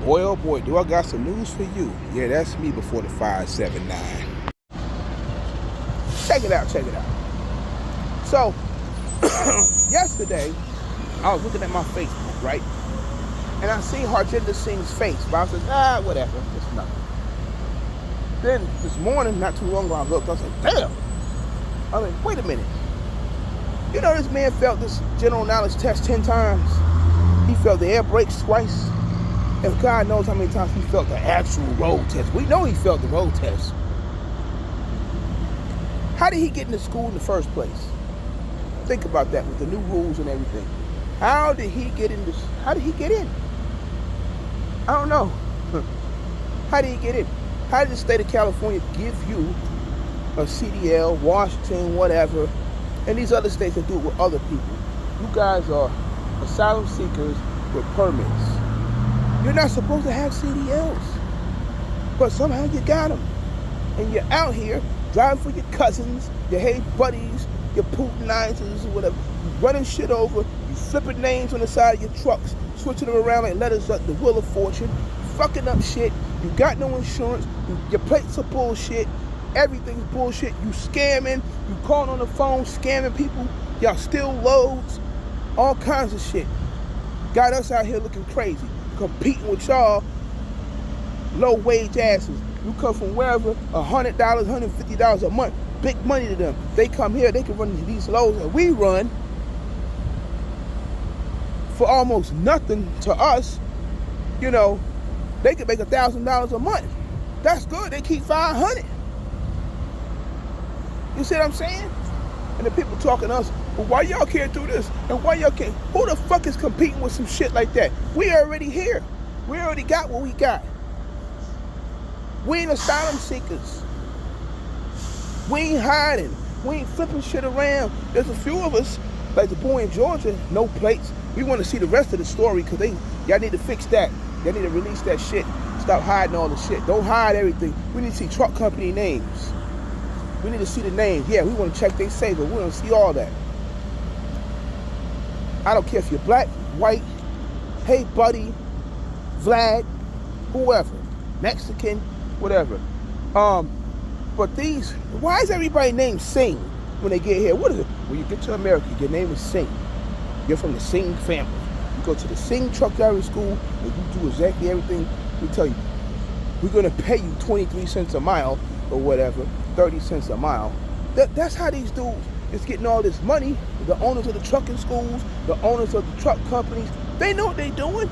Boy, oh boy, do I got some news for you. Yeah, that's me before the 579. Check it out, check it out. So, yesterday, I was looking at my Facebook, right? And I seen Harjinder Singh's face. But I was like, whatever, it's nothing. Then, this morning, not too long ago, I looked, I was like, damn. I was like, wait a minute. You know this man failed this general knowledge test 10 times. He failed the air brakes twice. And God knows how many times he failed the actual road test. We know he failed the road test. How did he get into school in the first place? Think about that with the new rules and everything. How did he get in? I don't know. How did he get in? How did the state of California give you a CDL, Washington, whatever, and these other states that do it with other people? You guys are asylum seekers with permits. You're not supposed to have CDLs, but somehow you got them. And you're out here driving for your cousins, your hey buddies, your Putinizers or whatever, running shit over, you flipping names on the side of your trucks, switching them around like letters up the Wheel of Fortune, fucking up shit, you got no insurance, your plates are bullshit, everything's bullshit, you scamming, you calling on the phone, scamming people, y'all steal loads, all kinds of shit. Got us out here looking crazy, competing with y'all low-wage asses. You come from wherever, $100, $150 a month, big money to them. They come here, they can run these loads that we run for almost nothing to us. You know, they can make $1,000 a month. That's good. They keep $500. You see what I'm saying? And the people talking to us, well, why y'all can't do this? And why y'all can't? Who the fuck is competing with some shit like that? We already here. We already got what we got. We ain't asylum seekers. We ain't hiding. We ain't flipping shit around. There's a few of us, like the boy in Georgia, no plates. We want to see the rest of the story because y'all need to fix that. Y'all need to release that shit. Stop hiding all the shit. Don't hide everything. We need to see truck company names. We need to see the names. Yeah, we want to check their saver. We want to see all that. I don't care if you're black, white, hey buddy, Vlad, whoever, Mexican, whatever. But these, why is everybody named Singh when they get here? What is it? When you get to America, your name is Singh. You're from the Singh family. You go to the Singh truck driving school, and you do exactly everything we tell you. We're gonna pay you 23 cents a mile or whatever, 30 cents a mile. That's how these dudes is getting all this money. The owners of the trucking schools, the owners of the truck companies, they know what they're doing.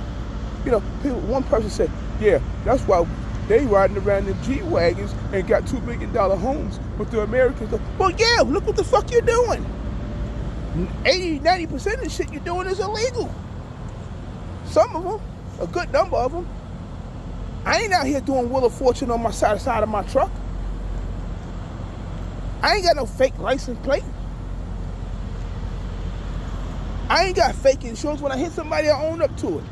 You know, one person said, yeah, that's why they riding around in G-Wagons and got $2 million homes with the Americans. Well, yeah, look what the fuck you're doing. 80-90% of the shit you're doing is illegal. Some of them, a good number of them. I ain't out here doing Wheel of Fortune on my side of my truck. I ain't got no fake license plate. I ain't got fake insurance. When I hit somebody, I own up to it.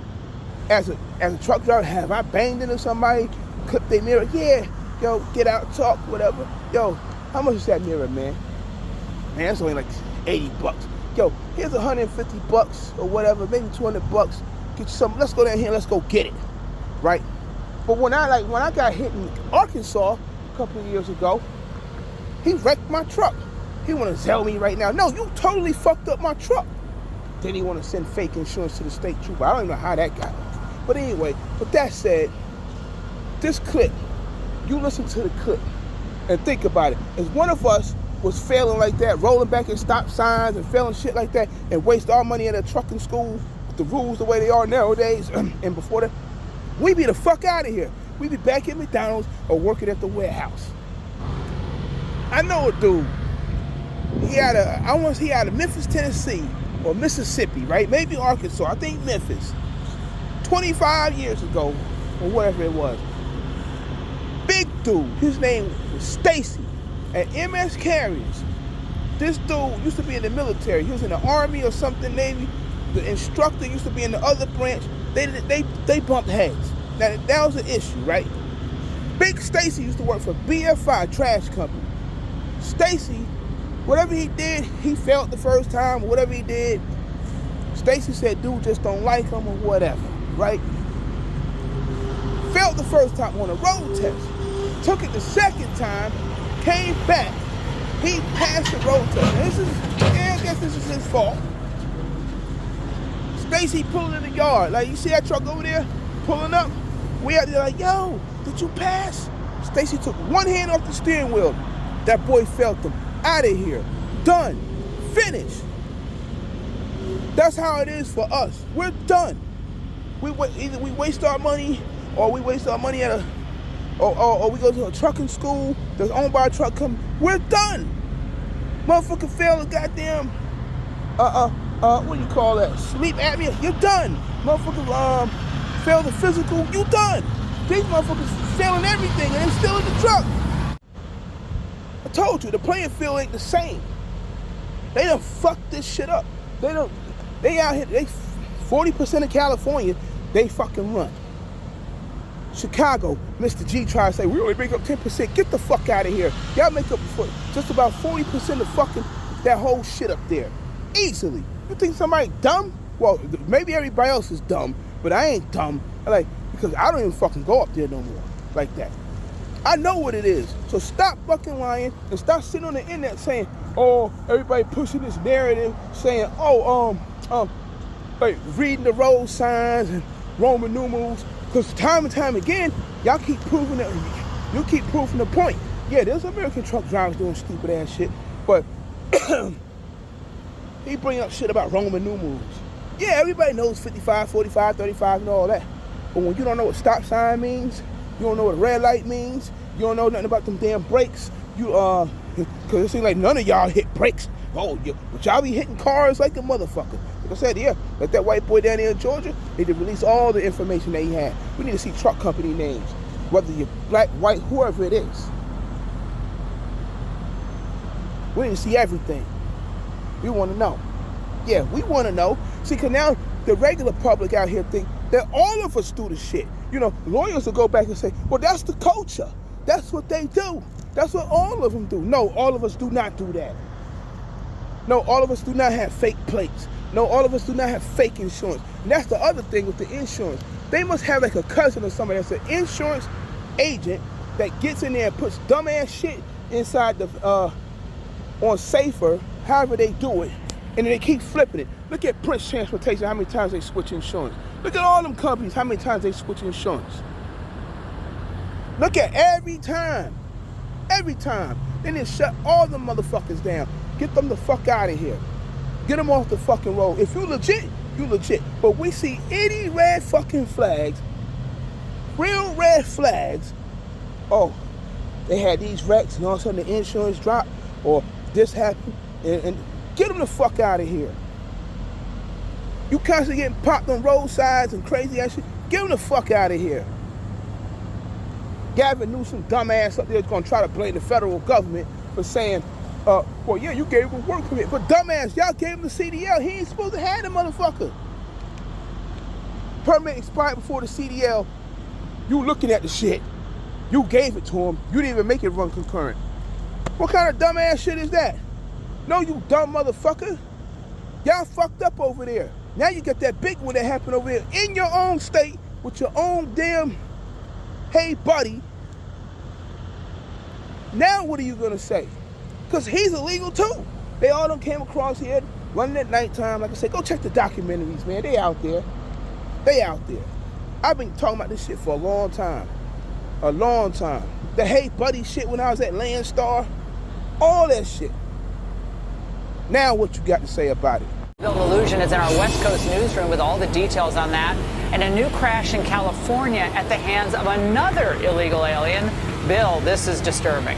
As a truck driver, have I banged into somebody, clipped their mirror? Yeah, yo, get out, talk, whatever. Yo, how much is that mirror, man? Man, that's only like $80. Yo, here's $150 or whatever, maybe $200. Get you some. Let's go down here. Let's go get it, right? But when I got hit in Arkansas a couple of years ago, he wrecked my truck. He want to sell me right now. No, you totally fucked up my truck. Then he want to send fake insurance to the state trooper. I don't even know how that got off. But anyway, with that said, this clip, you listen to the clip and think about it. If one of us was failing like that, rolling back at stop signs and failing shit like that, and waste our money at a trucking school with the rules the way they are nowadays, and before that, we be the fuck out of here. We be back at McDonald's or working at the warehouse. I know a dude. He out of Memphis, Tennessee, or Mississippi, right? Maybe Arkansas. I think Memphis. 25 years ago, or whatever it was. Big dude. His name was Stacy at MS Carriers. This dude used to be in the military. He was in the Army or something, Navy. The instructor used to be in the other branch. They bumped heads. Now, that was an issue, right? Big Stacy used to work for BFI Trash Company. Stacy, whatever he did, he failed the first time, or whatever he did, Stacy said dude just don't like him or whatever, right? Failed the first time on a road test. Took it the second time, came back. He passed the road test. I guess this is his fault. Stacy pulling in the yard. Like, you see that truck over there pulling up? We out there like, yo, did you pass? Stacy took one hand off the steering wheel. That boy felt him. Out of here. Done. Finished. That's how it is for us. We're done. Either we waste our money, or we waste our money at or we go to a trucking school that's owned by a truck company. We're done. Motherfucker fail a goddamn what do you call that? Sleep apnea. You're done. Motherfucker fail the physical. You done. These motherfuckers failing everything and they're still in the truck. I told you the playing field ain't the same. They done fucked this shit up. They out here. 40% of California, they fucking run. Chicago, Mr. G tried to say, we only make up 10%. Get the fuck out of here. Y'all make up for just about 40% of fucking that whole shit up there. Easily. You think somebody dumb? Well, maybe everybody else is dumb, but I ain't dumb. Because I don't even fucking go up there no more like that. I know what it is. So stop fucking lying and stop sitting on the internet saying, oh, everybody pushing this narrative, saying, reading the road signs and Roman numerals. Because time and time again, y'all keep proving that. You keep proving the point. Yeah, there's American truck drivers doing stupid ass shit, but he bring up shit about Roman numerals. Yeah, everybody knows 55, 45, 35, and all that. But when you don't know what stop sign means, you don't know what a red light means, you don't know nothing about them damn brakes, because it seems like none of y'all hit brakes. Oh, but y'all be hitting cars like a motherfucker. Like I said, yeah, like that white boy down there in Georgia, they did release all the information they had. We need to see truck company names, whether you're black, white, whoever it is. We need to see everything. We want to know. Yeah, we want to know. See, because now the regular public out here think that all of us do the shit. You know, lawyers will go back and say, well, that's the culture. That's what they do. That's what all of them do. No, all of us do not do that. No, all of us do not have fake plates. No, all of us do not have fake insurance. And that's the other thing with the insurance. They must have like a cousin or somebody that's an insurance agent that gets in there and puts dumbass shit inside the on safer, however they do it, and then they keep flipping it. Look at Prince Transportation, how many times they switch insurance. Look at all them companies, how many times they switch insurance. Look at every time. Every time. Then they shut all them motherfuckers down. Get them the fuck out of here. Get them off the fucking road. If you legit, you legit. But we see any red fucking flags, real red flags. Oh, they had these wrecks and all of a sudden the insurance dropped, or this happened, and get them the fuck out of here. You constantly getting popped on roadsides and crazy ass shit. Get them the fuck out of here. Gavin Newsom, dumbass up there, is gonna try to blame the federal government for saying, well, yeah, you gave him a work permit, but dumbass, y'all gave him the CDL. He ain't supposed to have the motherfucker. Permit expired before the CDL. You looking at the shit. You gave it to him. You didn't even make it run concurrent. What kind of dumbass shit is that? No, you dumb motherfucker. Y'all fucked up over there. Now you got that big one that happened over there in your own state with your own damn, hey buddy. Now what are you gonna say? Because he's illegal too. They all done came across here running at nighttime. Like I said, go check the documentaries, man. They out there. They out there. I've been talking about this shit for a long time. A long time. The hey buddy shit when I was at Landstar. All that shit. Now what you got to say about it? Bill Delusion is in our West Coast newsroom with all the details on that. And a new crash in California at the hands of another illegal alien. Bill, this is disturbing.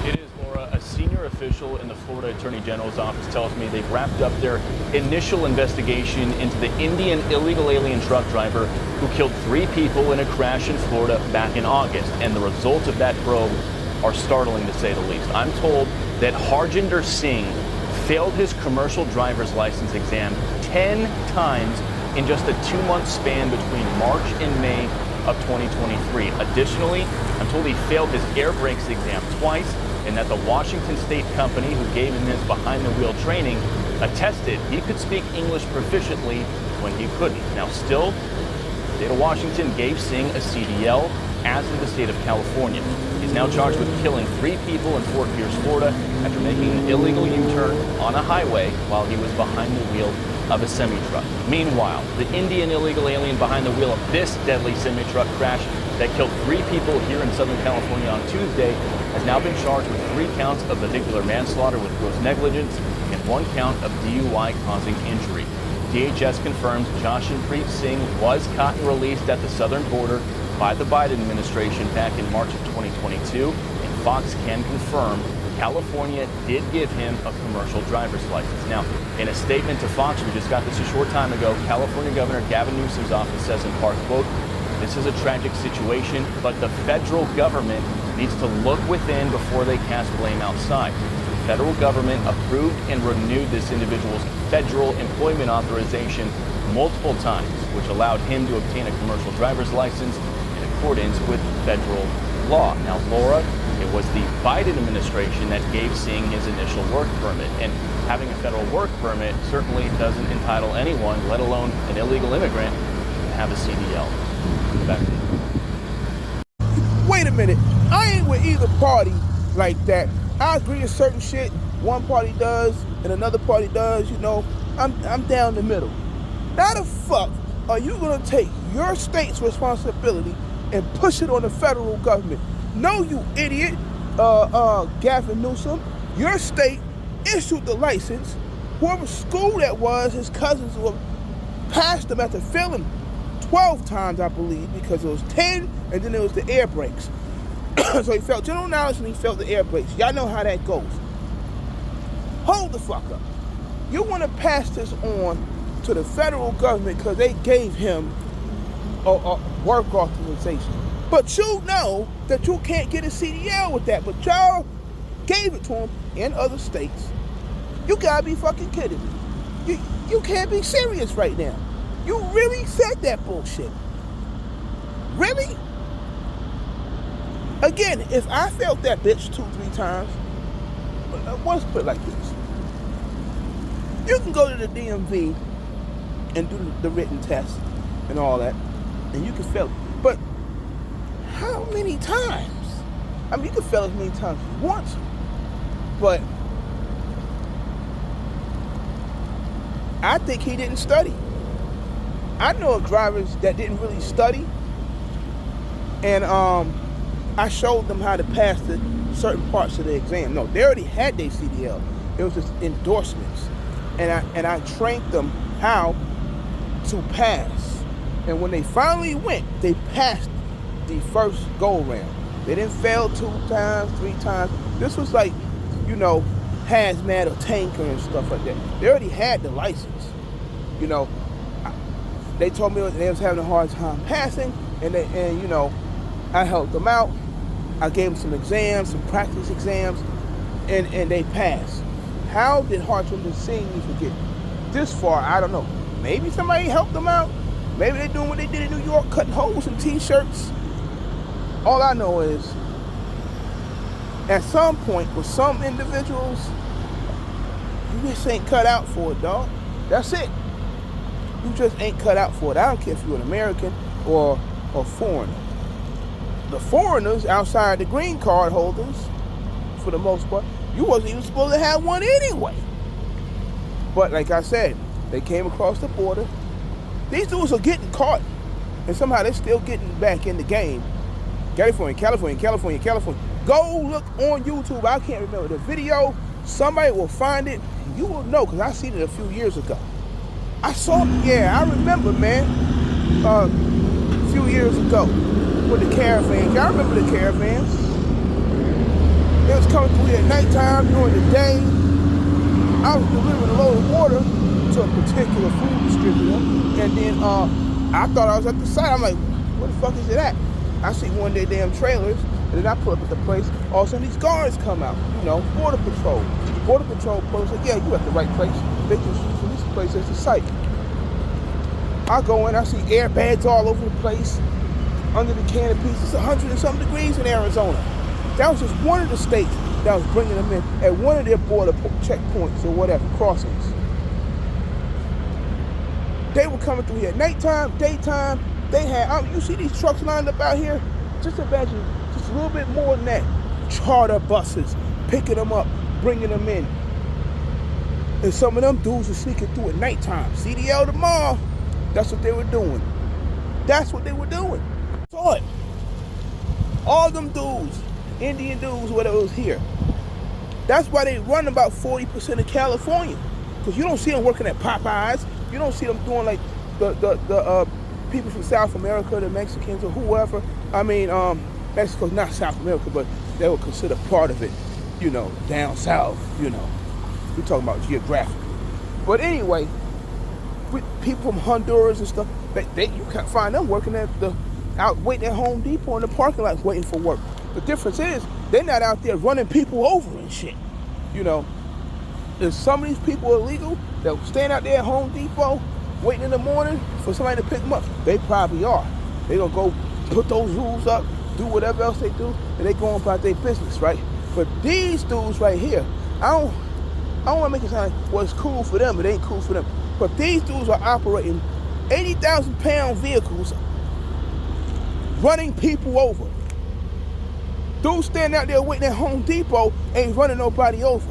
It is, Laura. A senior official in the Florida Attorney General's office tells me they've wrapped up their initial investigation into the Indian illegal alien truck driver who killed 3 people in a crash in Florida back in August. And the results of that probe are startling, to say the least. I'm told that Harjinder Singh failed his commercial driver's license exam 10 times in just a 2-month span between March and May of 2023. Additionally, I'm told he failed his air brakes exam twice, and that the Washington State company who gave him his behind-the-wheel training attested he could speak English proficiently when he couldn't. Now, still, The state of Washington gave Singh a CDL, as did the state of California. He's now charged with killing 3 people in Fort Pierce, Florida, after making an illegal U-turn on a highway while he was behind the wheel of a semi-truck. Meanwhile, the Indian illegal alien behind the wheel of this deadly semi-truck crash that killed 3 people here in Southern California on Tuesday has now been charged with 3 counts of vehicular manslaughter with gross negligence and 1 count of DUI causing injury. DHS confirms Jashanpreet Singh was caught and released at the southern border by the Biden administration back in March of 2022, and Fox can confirm California did give him a commercial driver's license. Now, in a statement to Fox, we just got this a short time ago, California Governor Gavin Newsom's office says in part, quote, "This is a tragic situation, but the federal government needs to look within before they cast blame outside. The federal government approved and renewed this individual's federal employment authorization multiple times, which allowed him to obtain a commercial driver's license in accordance with federal law." Now, Laura, it was the Biden administration that gave Singh his initial work permit, and having a federal work permit certainly doesn't entitle anyone, let alone an illegal immigrant, to have a CDL. Back to you. Wait a minute. I ain't with either party like that. I agree with certain shit one party does and another party does, you know. I'm down the middle. How the fuck are you gonna take your state's responsibility and push it on the federal government? No, you idiot, Gavin Newsom. Your state issued the license. Whoever school that was, his cousins passed him after failing 12 times, I believe, because it was 10 and then it was the air brakes. So he failed general knowledge and he failed the air brakes. Y'all know how that goes. Hold the fuck up. You want to pass this on to the federal government because they gave him a work authorization. But you know that you can't get a CDL with that. But y'all gave it to him in other states. You gotta be fucking kidding me. You can't be serious right now. You really said that bullshit. Really? Again, if I failed that bitch 2-3 times, let's put it like this. You can go to the DMV and do the written test and all that, and you can fail it. But how many times? I mean, you can fail as many times as you want to, but I think he didn't study. I know of drivers that didn't really study, and I showed them how to pass the certain parts of the exam. No, they already had their CDL. It was just endorsements, and I trained them how to pass. And when they finally went, they passed the first go around. They didn't fail 2 times, 3 times. This was like, you know, hazmat or tanker and stuff like that. They already had the license. You know, they told me they was having a hard time passing, and you know, I helped them out. I gave them some exams, some practice exams, and they passed. How did Harjinder Singh forget this far? I don't know. Maybe somebody helped them out. Maybe they're doing what they did in New York, cutting holes in t-shirts. All I know is, at some point, with some individuals, you just ain't cut out for it, dog. That's it. You just ain't cut out for it. I don't care if you're an American or a foreigner. The foreigners outside the green card holders, for the most part, you wasn't even supposed to have one anyway. But like I said, they came across the border. These dudes are getting caught, and somehow they're still getting back in the game. California. Go look on YouTube. I can't remember the video. Somebody will find it. You will know, because I seen it a few years ago. I saw it. Yeah, I remember, man. A few years ago with the caravans. Y'all remember the caravans? It was coming through here at nighttime, during the day. I was delivering a load of water to a particular food distributor, and then I thought I was at the site. I'm like, where the fuck is it at? I see one of their damn trailers, and then I pull up at the place. All of a sudden, these guards come out, you know, Border Patrol. Border Patrol pulls like, yeah, you at the right place. They just using this place as the site. I go in, I see airbags all over the place, under the canopies. It's 100 and some degrees in Arizona. That was just one of the states that was bringing them in at one of their border checkpoints or whatever, crossings. They were coming through here at nighttime, daytime, They had, you see these trucks lined up out here? Just imagine, just a little bit more than that. Charter buses, picking them up, bringing them in. And some of them dudes were sneaking through at nighttime. CDL tomorrow, that's what they were doing. That's what they were doing. Saw it. All them dudes, Indian dudes, whatever was here. That's why they run about 40% of California. Because you don't see them working at Popeyes. You don't see them doing like the people from South America, the Mexicans or whoever. I mean, Mexico's not South America, but they were considered part of it, you know, down south, you know. We're talking about geographically. But anyway, people from Honduras and stuff, you can't find them working out waiting at Home Depot in the parking lot waiting for work. The difference is they're not out there running people over and shit. You know, there's some of these people illegal that stand out there at Home Depot waiting in the morning for somebody to pick them up. They probably are. They gonna go put those rules up, do whatever else they do, and they go about their business, right? But these dudes right here, I don't want to make it sound like, well, it's cool for them, it ain't cool for them. But these dudes are operating 80,000-pound vehicles, running people over. Dudes standing out there waiting at Home Depot ain't running nobody over.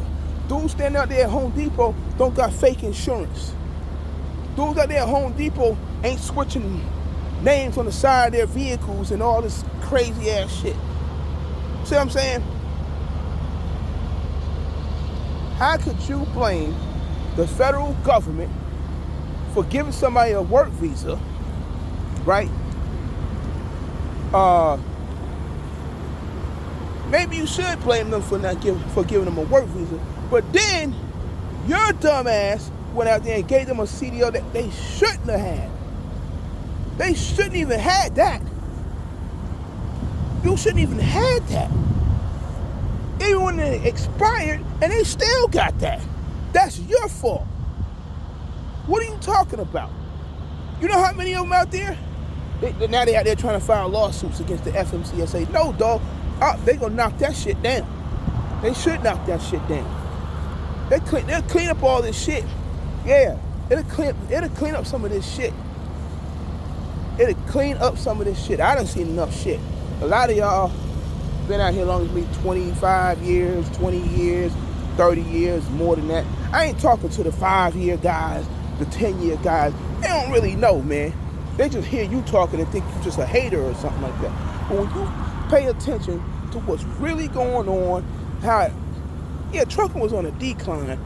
Dudes standing out there at Home Depot don't got fake insurance. Dudes out there at Home Depot ain't switching names on the side of their vehicles and all this crazy ass shit. See what I'm saying? How could you blame the federal government for giving somebody a work visa, right? Maybe you should blame them for giving them a work visa, but then your dumb ass went out there and gave them a CDL that they shouldn't have had. They shouldn't even had that. You shouldn't even had that. Even when it expired and they still got that. That's your fault. What are you talking about? You know how many of them out there? Now they out there trying to file lawsuits against the FMCSA. No, dog. They gonna knock that shit down. They should knock that shit down. They'll clean up all this shit. Yeah, it'll clean up some of this shit. It'll clean up some of this shit. I done seen enough shit. A lot of y'all been out here long as me, 25 years, 20 years, 30 years, more than that. I ain't talking to the 5-year guys, the 10-year guys. They don't really know, man. They just hear you talking and think you're just a hater or something like that. But when you pay attention to what's really going on, trucking was on a decline,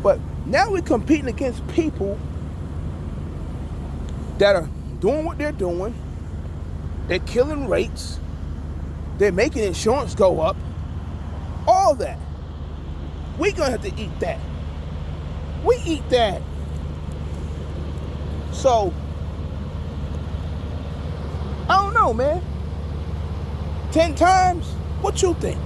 but now we're competing against people that are doing what they're doing. They're killing rates. They're making insurance go up. All that. We're going to have to eat that. We eat that. So, I don't know, man. 10 times? What you think?